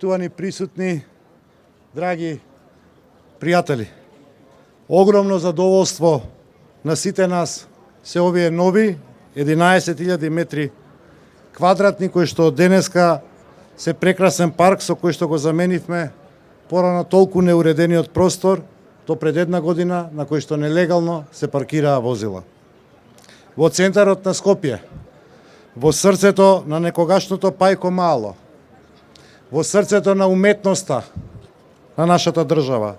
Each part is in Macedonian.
почитувани присутни, драги пријатели, огромно задоволство на сите нас се овие нови 11.000 метри квадратни кои што денеска се прекрасен парк со кој што го заменивме порано толку неуредениот простор до пред една година на кој што нелегално се паркираа возила. Во центарот на Скопје, во срцето на некогашното Пајко Мало, во срцето на уметноста на нашата држава,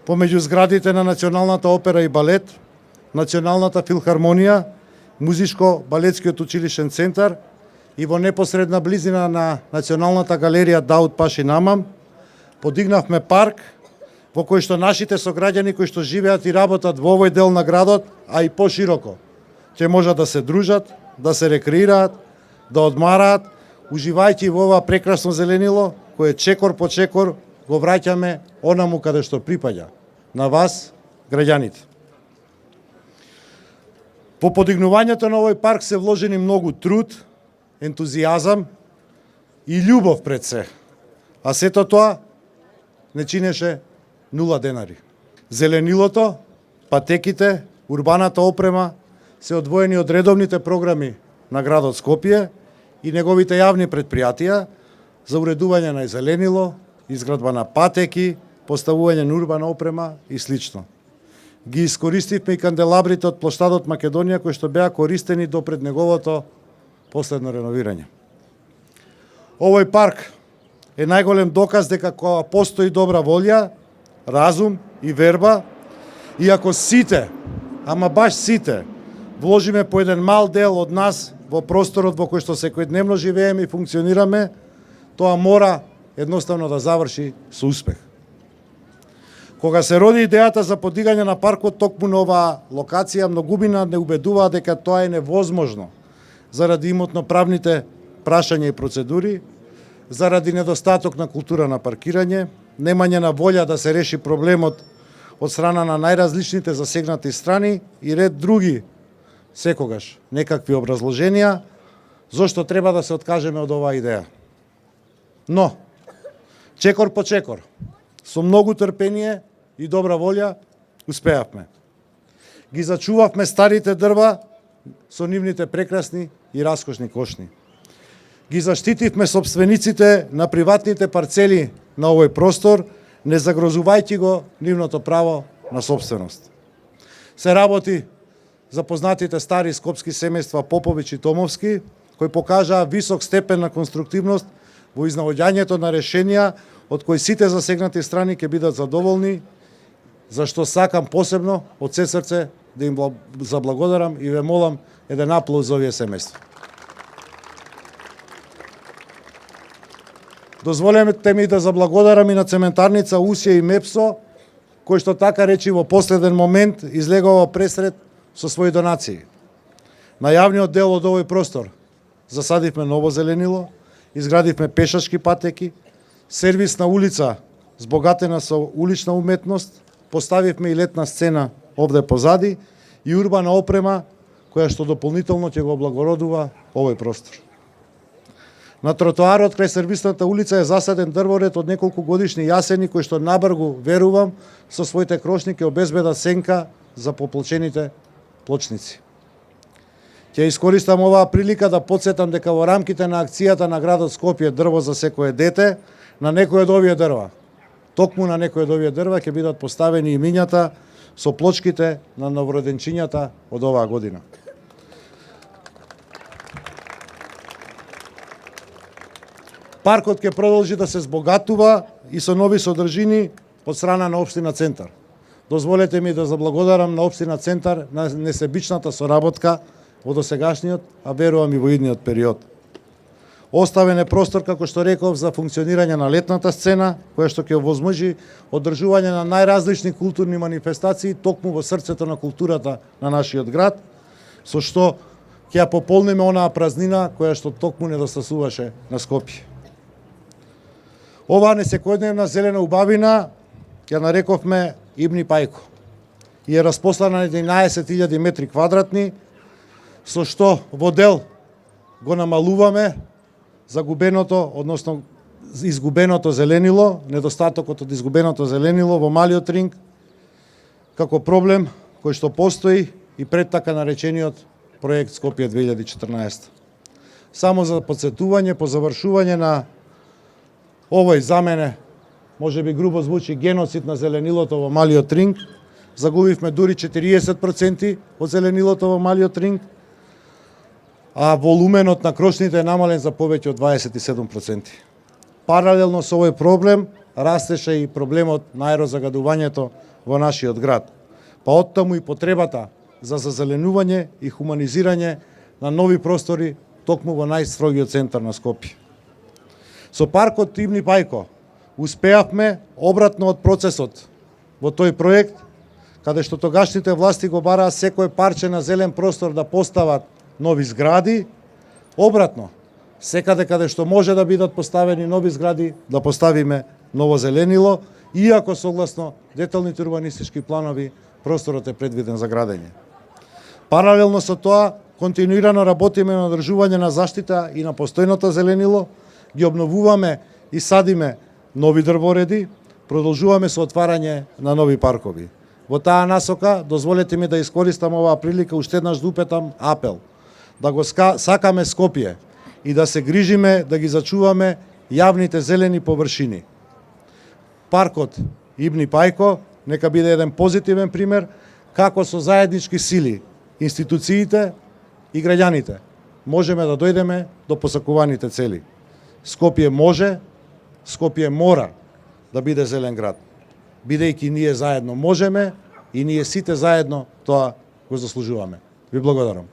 помеѓу зградите на Националната опера и балет, Националната филхармонија, Музичко-балетскиот училишен центар и во непосредна близина на Националната галерија Даут Паши Намам, подигнавме парк во кој што нашите сограѓани кои што живеат и работат во овој дел на градот, а и пошироко, ќе можат да се дружат, да се рекреираат, да одмараат, уживајќи во ова прекрасно зеленило, кое чекор по чекор го враќаме онаму каде што припаѓа, на вас, граѓаните. По подигнувањето на овој парк се вложени многу труд, ентузијазам и љубов пред се, а сето тоа не чинеше 0 денари. Зеленилото, патеките, урбаната опрема се одвоени од редовните програми на градот Скопје и неговите јавни предпријатија за уредување на зеленило, изградба на патеки, поставување на урбана опрема и слично. Ги искористивме и канделабрите од плоштадот Македонија кои што беа користени до пред неговото последно реновирање. Овој парк е најголем доказ дека кога постои добра волја, разум и верба, и ако сите, ама баш сите, вложиме по еден мал дел од нас во просторот во кој што секојдневно живееме и функционираме, тоа мора едноставно да заврши со успех. Кога се роди идејата за подигање на паркот токму на оваа локација, многумина не убедуваа дека тоа е невозможно заради имотно-правните прашања и процедури, заради недостаток на култура на паркирање, немање на волја да се реши проблемот од страна на најразличните засегнати страни и ред други секогаш некакви образложенија зошто треба да се откажеме од оваа идеја. Но, чекор по чекор, со многу трпение и добра волја, успеавме. Ги зачувавме старите дрва со нивните прекрасни и раскошни кошни. Ги заштитивме собствениците на приватните парцели на овој простор, не загрозувајќи го нивното право на собственост. Се работи за познатите стари скопски семејства Попович и Томовски, кои покажаа висок степен на конструктивност во изнаоѓањето на решенија од кои сите засегнати страни ќе бидат задоволни, за што сакам посебно од се срце да им заблагодарам и ве молам еден аплауз за овие семејства. Дозволете ми да заблагодарам и на цементарница Усија и Мепсо, кој што така речи во последен момент излегува пресред со своји донации. На јавниот дел од овој простор засадивме ново зеленило, изградивме пешачки патеки, сервисна улица збогатена со улична уметност, поставивме и летна сцена овде позади и урбана опрема која што дополнително ќе го облагородува овој простор. На тротоарот крај сервисната улица е засаден дрворед од неколку годишни јасени кои што набргу, верувам, со своите крошни ќе обезбедат сенка за поплочените плочници. Ќе искористам оваа прилика да потсетам дека во рамките на акцијата на градот Скопје дрво за секое дете, на некој од овие дрва, токму на некој од овие дрва ќе бидат поставени имињата со плочките на новороденчињата од оваа година. Паркот ќе продолжи да се збогатува и со нови содржини од страна на општина Центар. Дозволете ми да заблагодарам на општина Центар на несебичната соработка во досегашниот, а верувам и во идниот период. Оставен е простор, како што реков, за функционирање на летната сцена, која што ќе овозможи одржување на најразлични културни манифестации токму во срцето на културата на нашиот град, со што ќе ја пополниме онаа празнина која што токму недостасуваше на Скопје. Оваа несекојдневна зелена убавина ја нарековме Ибни Пајко и е распослана на 11.000 метри квадратни, со што во дел го намалуваме загубеното, односно изгубеното зеленило, недостатокот од изгубеното зеленило во Малиот Ринг, како проблем кој што постои и пред така наречениот проект Скопје 2014. Само за подсетување, по завршување на овој за мене, може би грубо звучи, геноцид на зеленилото во Малиот Ринг, загубивме дури 40% од зеленилото во Малиот Ринг, а волуменот на крошните е намален за повеќе од 27%. Паралелно со овој проблем, растеше и проблемот на аерозагадувањето во нашиот град. Па оттаму и потребата за зазеленување и хуманизирање на нови простори токму во најстрогиот центар на Скопје. Со паркот Ибни Пајко успеавме обратно од процесот во тој проект, каде што тогашните власти го бараа секој парче на зелен простор да постават нови згради, обратно, секаде каде што може да бидат поставени нови згради, да поставиме ново зеленило, иако согласно деталните урбанистички планови просторот е предвиден за градење. Паралелно со тоа, континуирано работиме на одржување на заштита и на постојното зеленило, ги обновуваме и садиме нови дрвореди, продолжуваме со отварање на нови паркови. Во таа насока, дозволете ми да искористам оваа прилика уште еднаш да упетам апел, да го сакаме Скопје и да се грижиме да ги зачуваме јавните зелени површини. Паркот Ибни Пајко нека биде еден позитивен пример како со заеднички сили, институциите и граѓаните можеме да дојдеме до посакуваните цели. Скопје може, Скопје мора да биде зелен град, бидејќи ние заедно можеме и ние сите заедно тоа го заслужуваме. Ви благодарам.